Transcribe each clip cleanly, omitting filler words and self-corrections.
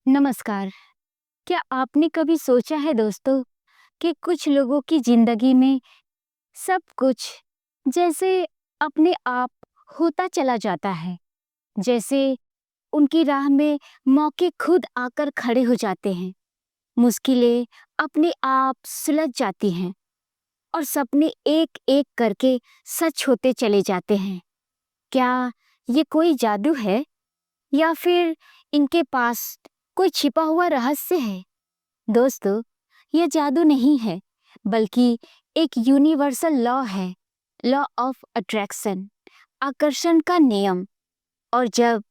नमस्कार। क्या आपने कभी सोचा है दोस्तों कि कुछ लोगों की जिंदगी में सब कुछ जैसे अपने आप होता चला जाता है। जैसे उनकी राह में मौके खुद आकर खड़े हो जाते हैं, मुश्किलें अपने आप सुलझ जाती हैं और सपने एक-एक करके सच होते चले जाते हैं। क्या ये कोई जादू है या फिर इनके पास कोई छिपा हुआ रहस्य है? दोस्तों, यह जादू नहीं है, बल्कि एक यूनिवर्सल लॉ है, लॉ ऑफ अट्रैक्शन, आकर्षण का नियम। और जब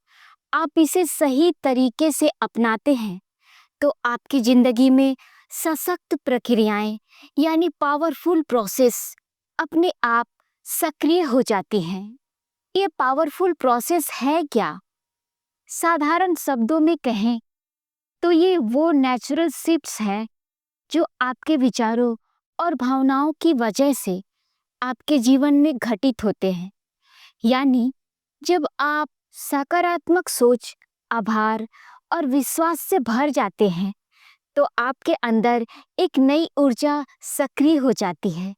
आप इसे सही तरीके से अपनाते हैं, तो आपकी जिंदगी में सशक्त प्रक्रियाएं यानी पावरफुल प्रोसेस अपने आप सक्रिय हो जाती हैं। ये पावरफुल प्रोसेस है क्या? साधारण शब्दों में कहें तो ये वो नेचुरल शिफ्ट्स हैं जो आपके विचारों और भावनाओं की वजह से आपके जीवन में घटित होते हैं। यानी जब आप सकारात्मक सोच, आभार और विश्वास से भर जाते हैं, तो आपके अंदर एक नई ऊर्जा सक्रिय हो जाती है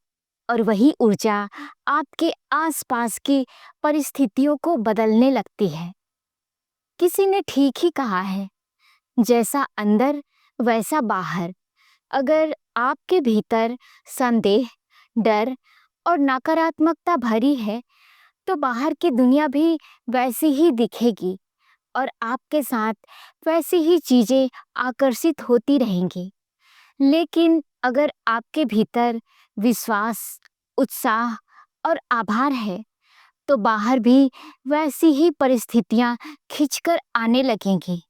और वही ऊर्जा आपके आसपास की परिस्थितियों को बदलने लगती है। किसी ने ठीक ही कहा है, जैसा अंदर वैसा बाहर। अगर आपके भीतर संदेह, डर और नकारात्मकता भरी है, तो बाहर की दुनिया भी वैसी ही दिखेगी और आपके साथ वैसी ही चीजें आकर्षित होती रहेंगी। लेकिन अगर आपके भीतर विश्वास, उत्साह और आभार है, तो बाहर भी वैसी ही परिस्थितियां खिंचकर आने लगेंगी।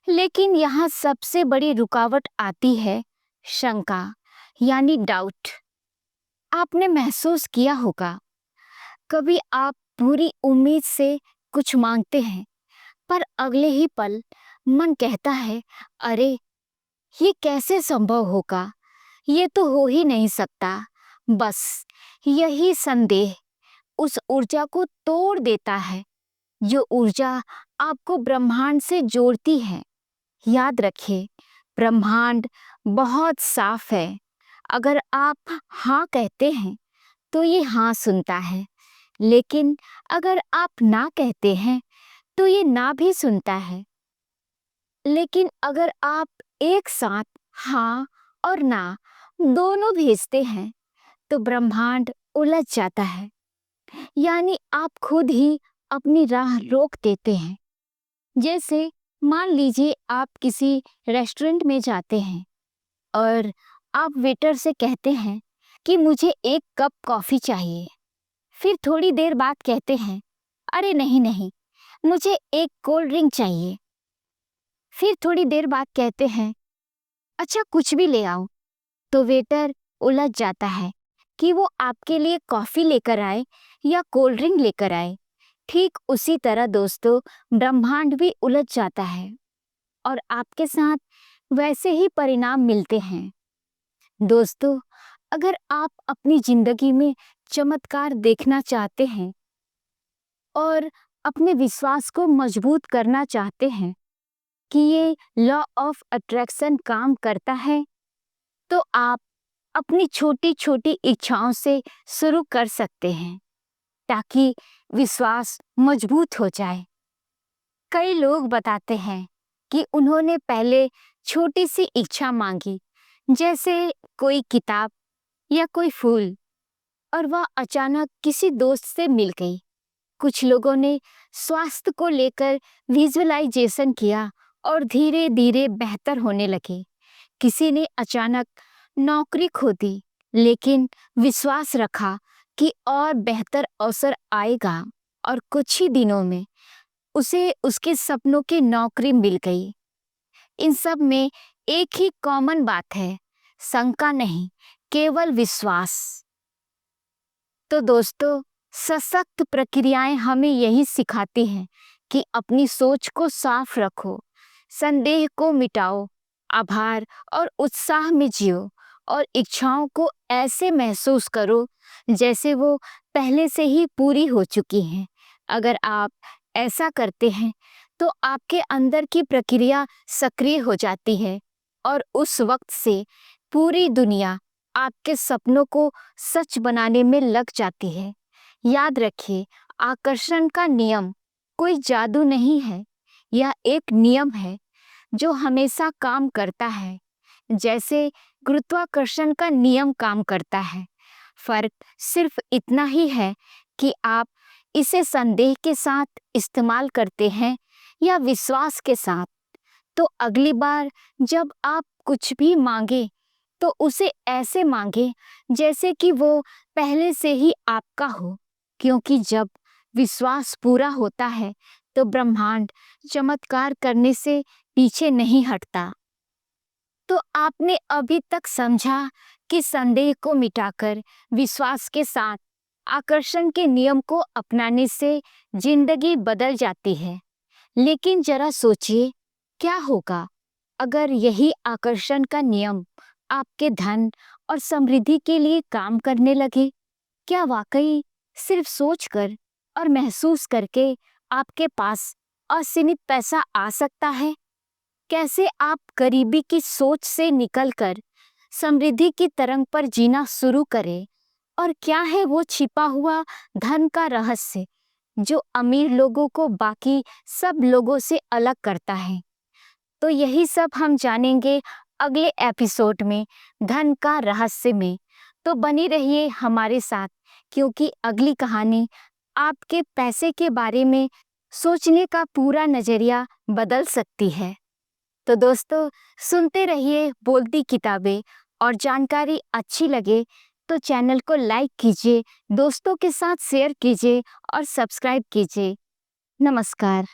लेकिन यहाँ सबसे बड़ी रुकावट आती है शंका, यानी डाउट। आपने महसूस किया होगा, कभी आप पूरी उम्मीद से कुछ मांगते हैं, पर अगले ही पल मन कहता है, अरे ये कैसे संभव होगा, ये तो हो ही नहीं सकता। बस यही संदेह उस ऊर्जा को तोड़ देता है, जो ऊर्जा आपको ब्रह्मांड से जोड़ती है। याद रखिए, ब्रह्मांड बहुत साफ है। अगर आप हाँ कहते हैं, तो ये हाँ सुनता है। लेकिन अगर आप ना कहते हैं, तो ये ना भी सुनता है। लेकिन अगर आप एक साथ हाँ और ना दोनों भेजते हैं, तो ब्रह्मांड उलझ जाता है। यानी आप खुद ही अपनी राह रोक देते हैं। जैसे मान लीजिए आप किसी रेस्टोरेंट में जाते हैं और आप वेटर से कहते हैं कि मुझे एक कप कॉफ़ी चाहिए। फिर थोड़ी देर बाद कहते हैं, अरे नहीं नहीं, मुझे एक कोल्ड ड्रिंक चाहिए। फिर थोड़ी देर बाद कहते हैं, अच्छा कुछ भी ले आओ। तो वेटर उलझ जाता है कि वो आपके लिए कॉफ़ी लेकर आए या कोल्ड ड्रिंक लेकर आए। ठीक उसी तरह दोस्तों, ब्रह्मांड भी उलझ जाता है और आपके साथ वैसे ही परिणाम मिलते हैं। दोस्तों, अगर आप अपनी जिंदगी में चमत्कार देखना चाहते हैं और अपने विश्वास को मजबूत करना चाहते हैं कि ये लॉ ऑफ अट्रैक्शन काम करता है, तो आप अपनी छोटी छोटी इच्छाओं से शुरू कर सकते हैं, ताकि विश्वास मजबूत हो जाए। कई लोग बताते हैं कि उन्होंने पहले छोटी सी इच्छा मांगी, जैसे कोई किताब या कोई फूल, और वह अचानक किसी दोस्त से मिल गई। कुछ लोगों ने स्वास्थ्य को लेकर विजुअलाइजेशन किया और धीरे धीरे बेहतर होने लगे। किसी ने अचानक नौकरी खो दी, लेकिन विश्वास रखा कि और बेहतर अवसर आएगा, और कुछ ही दिनों में उसे उसके सपनों की नौकरी मिल गई। इन सब में एक ही कॉमन बात है, शंका नहीं, केवल विश्वास। तो दोस्तों, सशक्त प्रक्रियाएं हमें यही सिखाती हैं कि अपनी सोच को साफ रखो, संदेह को मिटाओ, आभार और उत्साह में जियो और इच्छाओं को ऐसे महसूस करो जैसे वो पहले से ही पूरी हो चुकी हैं। अगर आप ऐसा करते हैं, तो आपके अंदर की प्रक्रिया सक्रिय हो जाती है और उस वक्त से पूरी दुनिया आपके सपनों को सच बनाने में लग जाती है। याद रखिए, आकर्षण का नियम कोई जादू नहीं है, यह एक नियम है जो हमेशा काम करता है, जैसे गुरुत्वाकर्षण का नियम काम करता है। फर्क सिर्फ इतना ही है कि आप इसे संदेह के साथ इस्तेमाल करते हैं या विश्वास के साथ। तो अगली बार जब आप कुछ भी मांगे तो उसे ऐसे मांगे जैसे कि वो पहले से ही आपका हो, क्योंकि जब विश्वास पूरा होता है तो ब्रह्मांड चमत्कार करने से पीछे नहीं हटता। तो आपने अभी तक समझा कि संदेह को मिटाकर विश्वास के साथ आकर्षण के नियम को अपनाने से जिंदगी बदल जाती है। लेकिन जरा सोचिए, क्या होगा अगर यही आकर्षण का नियम आपके धन और समृद्धि के लिए काम करने लगे? क्या वाकई सिर्फ सोचकर और महसूस करके आपके पास असीमित पैसा आ सकता है? कैसे आप गरीबी की सोच से निकलकर समृद्धि की तरंग पर जीना शुरू करें? और क्या है वो छिपा हुआ धन का रहस्य जो अमीर लोगों को बाकी सब लोगों से अलग करता है? तो यही सब हम जानेंगे अगले एपिसोड में, धन का रहस्य में। तो बनी रहिए हमारे साथ, क्योंकि अगली कहानी आपके पैसे के बारे में सोचने का पूरा नजरिया बदल सकती है। तो दोस्तों, सुनते रहिए बोलती किताबें, और जानकारी अच्छी लगे तो चैनल को लाइक कीजिए, दोस्तों के साथ शेयर कीजिए और सब्सक्राइब कीजिए। नमस्कार।